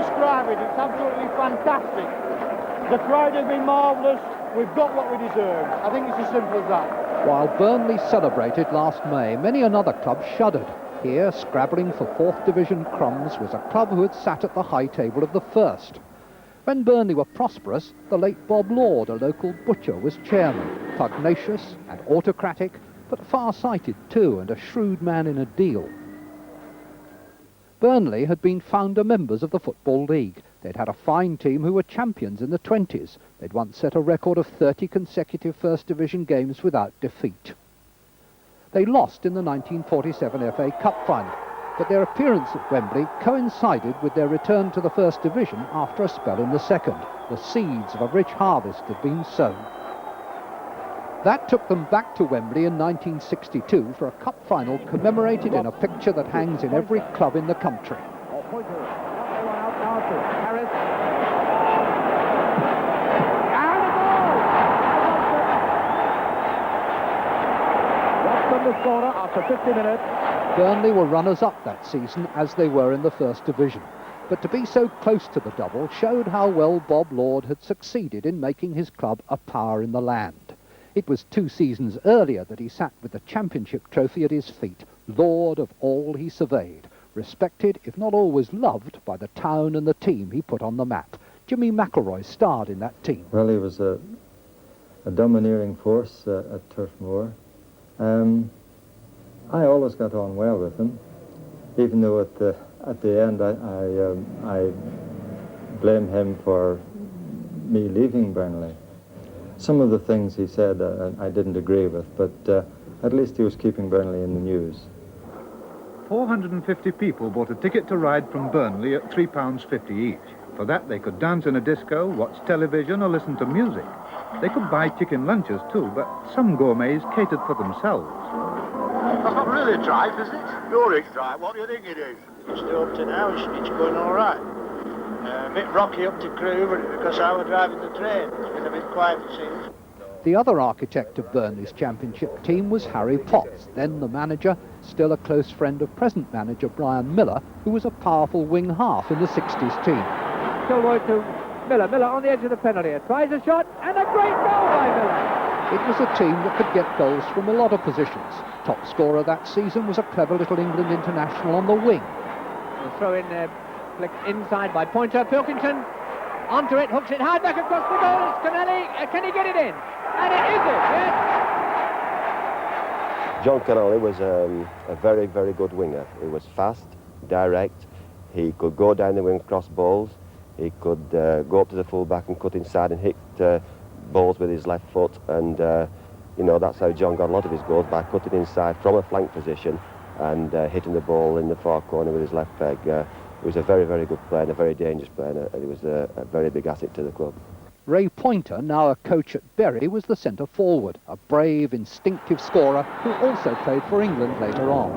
describe it. It's absolutely fantastic. The crowd have been marvellous. We've got what we deserve. I think it's as simple as that. While Burnley celebrated last May, many another club shuddered. Here, scrabbling for 4th Division crumbs, was a club who had sat at the high table of the First. When Burnley were prosperous, the late Bob Lord, a local butcher, was chairman, pugnacious and autocratic, but far-sighted too, and a shrewd man in a deal. Burnley had been founder members of the Football League. They'd had a fine team who were champions in the 20s. They'd once set a record of 30 consecutive First Division games without defeat. They lost in the 1947 FA Cup final, but their appearance at Wembley coincided with their return to the First Division after a spell in the Second. The seeds of a rich harvest had been sown. That took them back to Wembley in 1962 for a cup final commemorated in a picture that hangs in every club in the country. The scorer after 50 minutes. Burnley were runners-up that season, as they were in the First Division. But to be so close to the double showed how well Bob Lord had succeeded in making his club a power in the land. It was 2 seasons earlier that he sat with the championship trophy at his feet, lord of all he surveyed, respected, if not always loved, by the town and the team he put on the map. Jimmy McElroy starred in that team. Well, he was a domineering force at Turf Moor. I always got on well with him, even though at the end I blame him for me leaving Burnley. Some of the things he said I didn't agree with, but at least he was keeping Burnley in the news. 450 people bought a ticket to ride from Burnley at £3.50 each. For that, they could dance in a disco, watch television, or listen to music. They could buy chicken lunches too, but some gourmets catered for themselves. That's not really a drive, is it? No, it's drive. What do you think it is? Still up to now, it's going all right. A bit rocky up to Crewe, but because I was driving the train, it's been a bit quiet, it seems. The other architect of Burnley's championship team was Harry Potts, then the manager, still a close friend of present manager Brian Miller, who was a powerful wing half in the 60s team. Kilroy to Miller. Miller on the edge of the penalty area. Tries a shot, and a great goal by Miller. It was a team that could get goals from a lot of positions. Top scorer that season was a clever little England international on the wing. The throw in there, flicked inside by Pointer. Pilkington onto it, hooks it hard back across the goal. It's Connelly. Can he get it in? And it is it, yes. John Connolly was a very, very good winger. He was fast, direct. He could go down the wing, cross balls. He could go up to the full-back and cut inside and hit balls with his left foot. And, you know, that's how John got a lot of his goals, by cutting inside from a flank position and hitting the ball in the far corner with his left leg. He was a very, very good player and a very dangerous player, and he was a very big asset to the club. Ray Pointer, now a coach at Bury, was the centre forward, a brave, instinctive scorer who also played for England later on.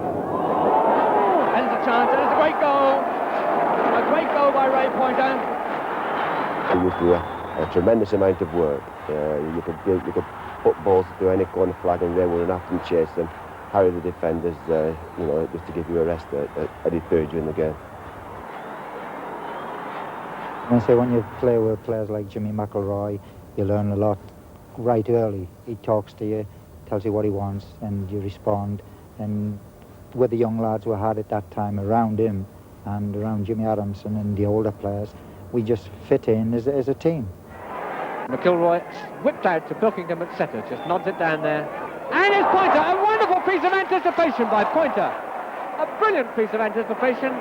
And it's a chance, and it's a great goal. A great goal by Ray Pointer. He used to do a tremendous amount of work. You could put balls through any corner flag and they would have to chase them, harry the defenders, you know, just to give you a rest at his third during the game. I say when you play with players like Jimmy McElroy, you learn a lot right early. He talks to you, tells you what he wants, and you respond. And with the young lads we had at that time around him and around Jimmy Adamson and the older players, we just fit in as a team. McIlroy whipped out to Pilkington at centre, just nods it down there. And it's Pointer, a wonderful piece of anticipation by Pointer. A brilliant piece of anticipation,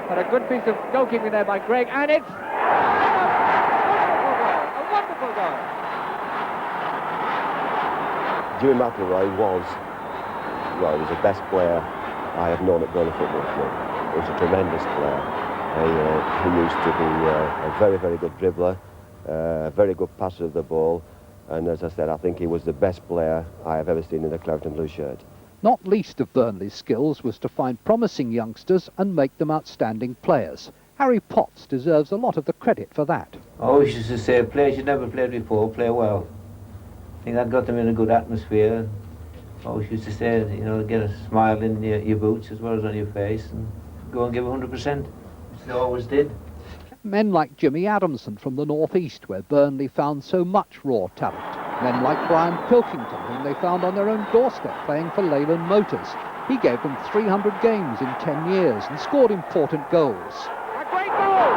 but a good piece of goalkeeping there by Greg, and it's a wonderful goal. Jimmy McElroy was the best player I have known at Burnley Football Club. He was a tremendous player. He used to be a very, very good dribbler, a very good passer of the ball, and as I said, I think he was the best player I have ever seen in a claret and blue shirt. Not least of Burnley's skills was to find promising youngsters and make them outstanding players. Harry Potts deserves a lot of the credit for that. I always used to say, players you never played before, play well. I think that got them in a good atmosphere. I always used to say, you know, get a smile in your boots as well as on your face and go and give 100%, which they always did. Men like Jimmy Adamson from the North East, where Burnley found so much raw talent. Men like Brian Pilkington, whom they found on their own doorstep playing for Leyland Motors. He gave them 300 games in 10 years and scored important goals. A great goal!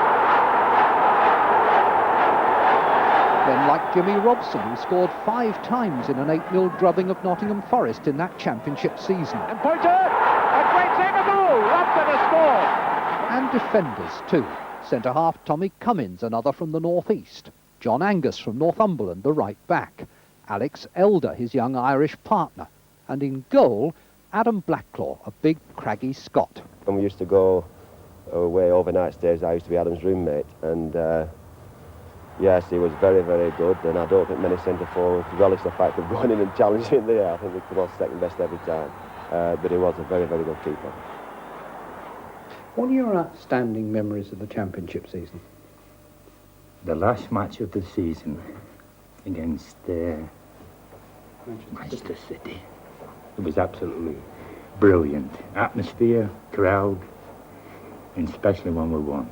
Men like Jimmy Robson, who scored 5 times in an 8-0 drubbing of Nottingham Forest in that championship season. And Pointer, a great save, a goal! Robson has scored! And defenders too. Centre-half Tommy Cummins, another from the North East. John Angus from Northumberland, the right back. Alex Elder, his young Irish partner. And in goal, Adam Blacklaw, a big, craggy Scot. When we used to go away overnight stays, I used to be Adam's roommate, and yes, he was very, very good, and I don't think many centre-forwards relish the fact of going in and challenging in the air. I think they come on second best every time, but he was a very, very good keeper. What are your outstanding memories of the championship season? The last match of the season against Manchester City. It was absolutely brilliant. Atmosphere, crowd, and especially when we won.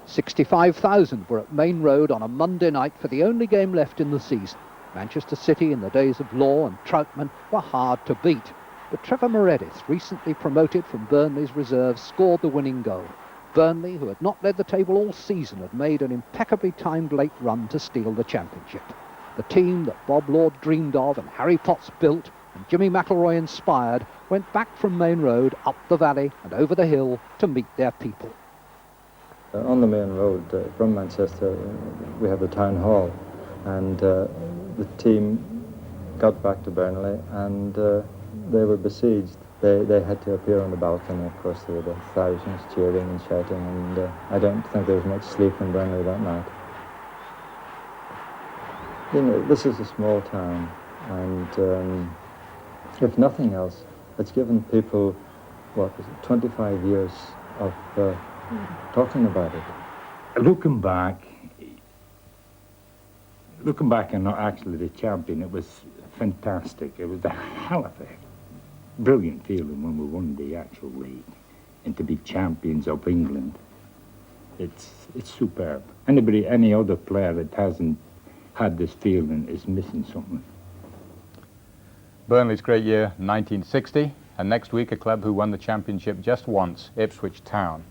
65,000 were at Main Road on a Monday night for the only game left in the season. Manchester City in the days of Law and Troutman were hard to beat. But Trevor Meredith, recently promoted from Burnley's reserves, scored the winning goal. Burnley, who had not led the table all season, had made an impeccably timed late run to steal the championship. The team that Bob Lord dreamed of and Harry Potts built and Jimmy McIlroy inspired went back from Main Road, up the valley and over the hill to meet their people. On the Main Road from Manchester, we have the town hall, and the team got back to Burnley, and they were besieged. They had to appear on the balcony. Of course, there were the thousands cheering and shouting, and I don't think there was much sleep in Burnley that night. You know, this is a small town, and if nothing else, it's given people, 25 years of talking about it. Looking back and not actually the champion, it was fantastic. It was a hell of a brilliant feeling when we won the actual league, and to be champions of England. It's superb. Any other player that hasn't had this feeling is missing something. Burnley's great year, 1960, and next week a club who won the championship just once, Ipswich Town.